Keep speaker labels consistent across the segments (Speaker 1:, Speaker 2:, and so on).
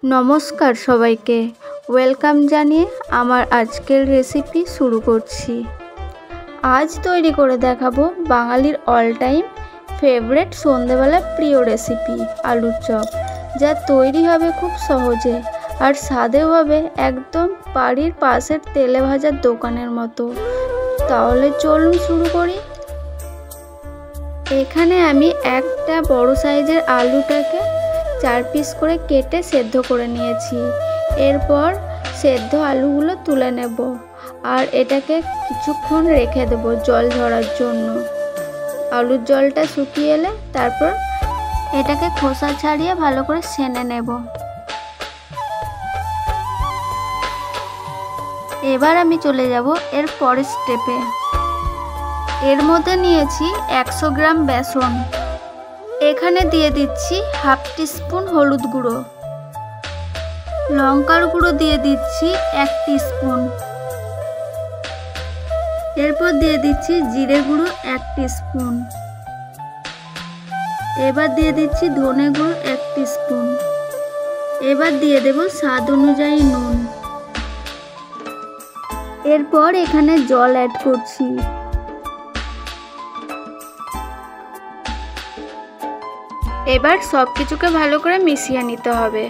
Speaker 1: নমস্কার সবাইকে, ওয়েলকাম জানিয়ে আমার আজকের রেসিপি শুরু করছি। আজ তৈরি করে দেখাবো বাঙালির অল টাইম ফেভারিট সন্ধ্যেবেলার প্রিয় রেসিপি আলুর চপ, যা তৈরি হবে খুব সহজে আর স্বাদেও হবে একদম বাড়ির পাশের তেলে ভাজার দোকানের মতো। তাহলে চলুন শুরু করি। এখানে আমি একটা বড় সাইজের আলুটাকে 4 পিস করে কেটে সেদ্ধ করে নিয়েছি। এরপর সেদ্ধ আলুগুলো তুলে নেব আর এটাকে কিছুক্ষণ রেখে দেব জল ঝরার জন্য। আলুর জলটা শুকিয়ে এলে তারপর এটাকে খোসা ছাড়িয়ে ভালো করে ছেনে নেব। এবার আমি চলে যাব এর পরের স্টেপে। এর মধ্যে নিয়েছি 100 গ্রাম বেসন। এখানে দিয়ে দিচ্ছি হাফ টিস্পুন হলুদ গুঁড়ো, লঙ্কার গুঁড়ো দিয়ে দিচ্ছি 1 টিস্পুন, এরপর দিয়ে দিচ্ছি জিরে গুঁড়ো 1 টিস্পুন, এবার দিয়ে দিচ্ছি ধনে গুঁড়ো 1 টিস্পুন, এবার দিয়ে দেব স্বাদ অনুযায়ী নুন। এরপর এখানে জল অ্যাড করছি। এবার সব কিছুকে ভালো করে মিশিয়ে নিতে হবে।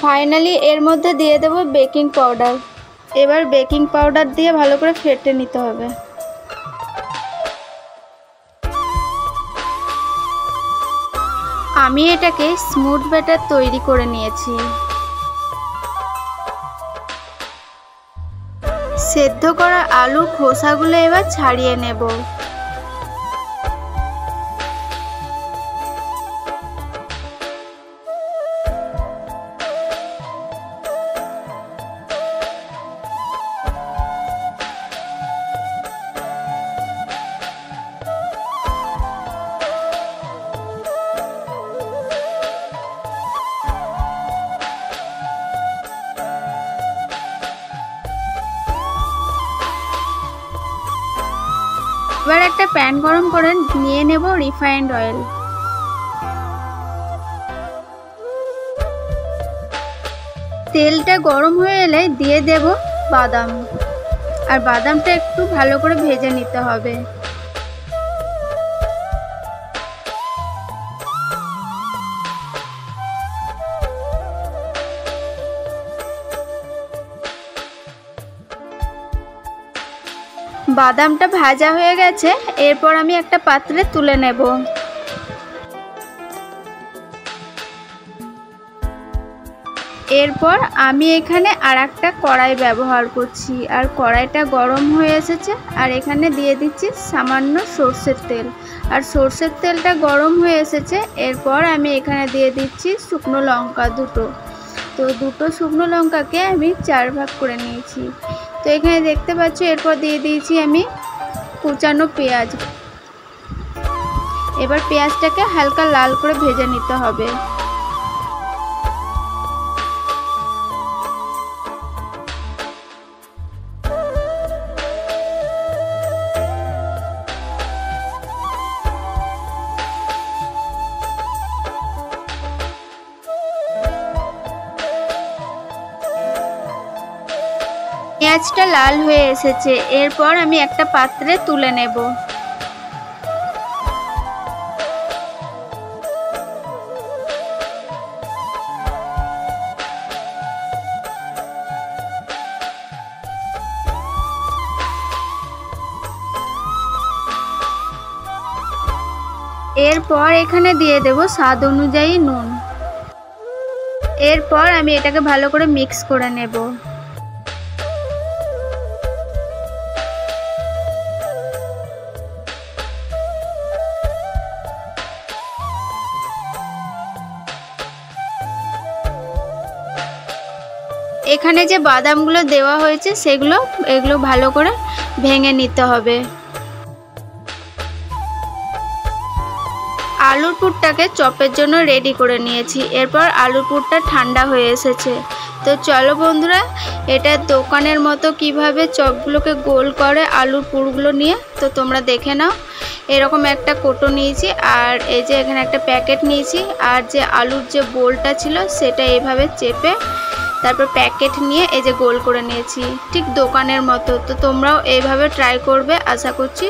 Speaker 1: ফাইনালি এর মধ্যে দিয়ে দেব বেকিং পাউডার। এবার বেকিং পাউডার দিয়ে ভালো করে ফেটে নিতে হবে। আমি এটাকে স্মুথ ব্যাটার তৈরি করে নিয়েছি। সেদ্ধ করা আলুর খোসাগুলো এবার ছাড়িয়ে নেব। এবার একটা প্যান গরম করে নিয়ে নেব রিফাইন্ড অয়েল। তেলটা গরম হয়ে এলে দিয়ে দেব বাদাম, আর বাদামটা একটু ভালো করে ভেজে নিতে হবে। বাদামটা ভাজা হয়ে গেছে, এরপর আমি একটা পাত্রে তুলে নেব। এরপর আমি এখানে আর একটা কড়াই ব্যবহার করছি, আর কড়াইটা গরম হয়ে এসেছে, আর এখানে দিয়ে দিচ্ছি সামান্য সর্ষের তেল, আর সর্ষের তেলটা গরম হয়ে এসেছে। এরপর আমি এখানে দিয়ে দিচ্ছি শুকনো লঙ্কা দুটো। তো দুটো শুকনো লঙ্কাকে আমি 4 ভাগ করে নিয়েছি। তো এখানে দেখতে পাচ্ছ, এরপর দিয়ে দিয়েছি আমি কুচানো পেঁয়াজ। এবার পেঁয়াজটাকে হালকা লাল করে ভেজে নিতে হবে। পেঁয়াজটা লাল হয়ে এসেছে, এরপর আমি একটা পাত্রে তুলে নেব। এরপর এখানে দিয়ে দেব স্বাদ অনুযায়ী নুন। এরপর আমি এটাকে ভালো করে মিক্স করে নেব। এখানে যে বাদামগুলো দেওয়া হয়েছে এগুলো ভালো করে ভেঙে নিতে হবে। আলুর পুরটাকে চপের জন্য রেডি করে নিয়েছি। এরপর আলুর পুরটা ঠান্ডা হয়ে এসেছে, তো চলো বন্ধুরা, এটা দোকানের মতো কিভাবে চপগুলোকে গোল করে আলুর পুরগুলো নিয়ে, তো তোমরা দেখে নাও। এরকম একটা কোটো নিয়েছি, আর এই যে এখানে একটা প্যাকেট নিয়েছি, আর যে আলুর যে বোলটা ছিল সেটা এইভাবে চেপে তারপর প্যাকেট নিয়ে এই যে গোল করে নিয়েছি, ঠিক দোকানের মতো। তো তোমরাও এইভাবে ট্রাই করবে, আশা করছি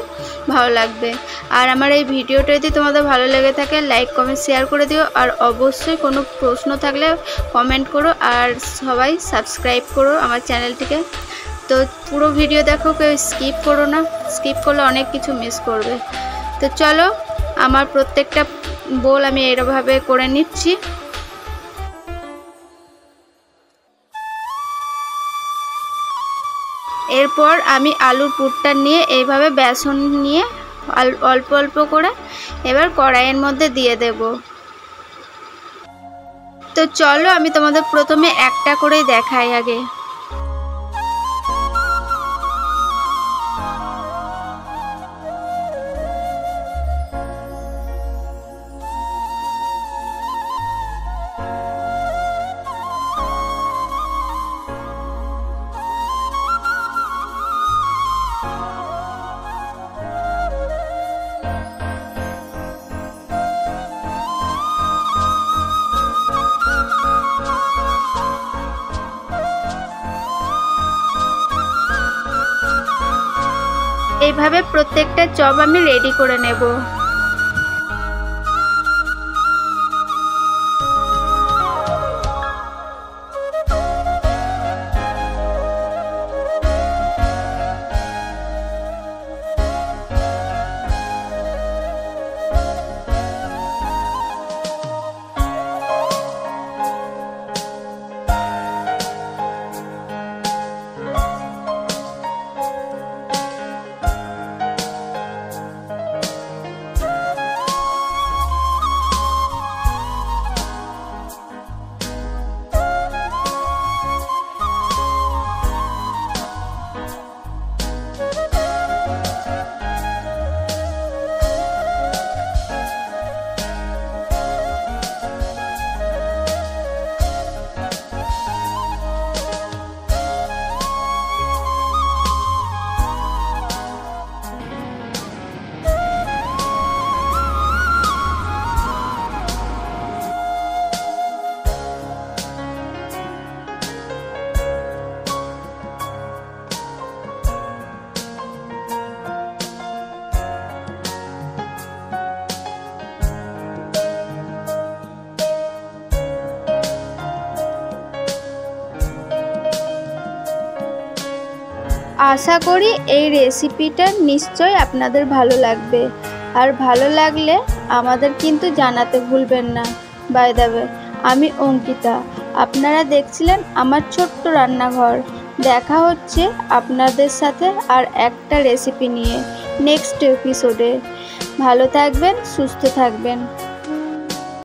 Speaker 1: ভালো লাগবে। আর আমার এই ভিডিওটা যদি তোমাদের ভালো লেগে থাকে লাইক কমেন্ট শেয়ার করে দিও, আর অবশ্যই কোনো প্রশ্ন থাকলে কমেন্ট করো, আর সবাই সাবস্ক্রাইব করো আমার চ্যানেলটিকে। তো পুরো ভিডিও দেখো, কেউ স্কিপ করো না, স্কিপ করলে অনেক কিছু মিস করবে। তো চলো, আমার প্রত্যেকটা বোল আমি এরভাবে করে নিচ্ছি। এরপর আমি আলুর পুরটা নিয়ে এইভাবে বেসন নিয়ে অল্প অল্প করে এবার কড়াইয়ের মধ্যে দিয়ে দেব। তো চলো, আমি তোমাদের প্রথমে একটা করেই দেখাই আগে। এইভাবে প্রত্যেকটা চপ আমি রেডি করে নেব। আশা করি এই রেসিপিটা নিশ্চয়ই আপনাদের ভালো লাগবে, আর ভালো লাগলে আমাদের কিন্তু জানাতে ভুলবেন না। বাই দ্য ওয়ে, আমি অঙ্কিতা, আপনারা দেখছিলেন আমার ছোট্ট রান্নাঘর। দেখা হচ্ছে আপনাদের সাথে আর একটা রেসিপি নিয়ে নেক্সট এপিসোডে। ভালো থাকবেন, সুস্থ থাকবেন।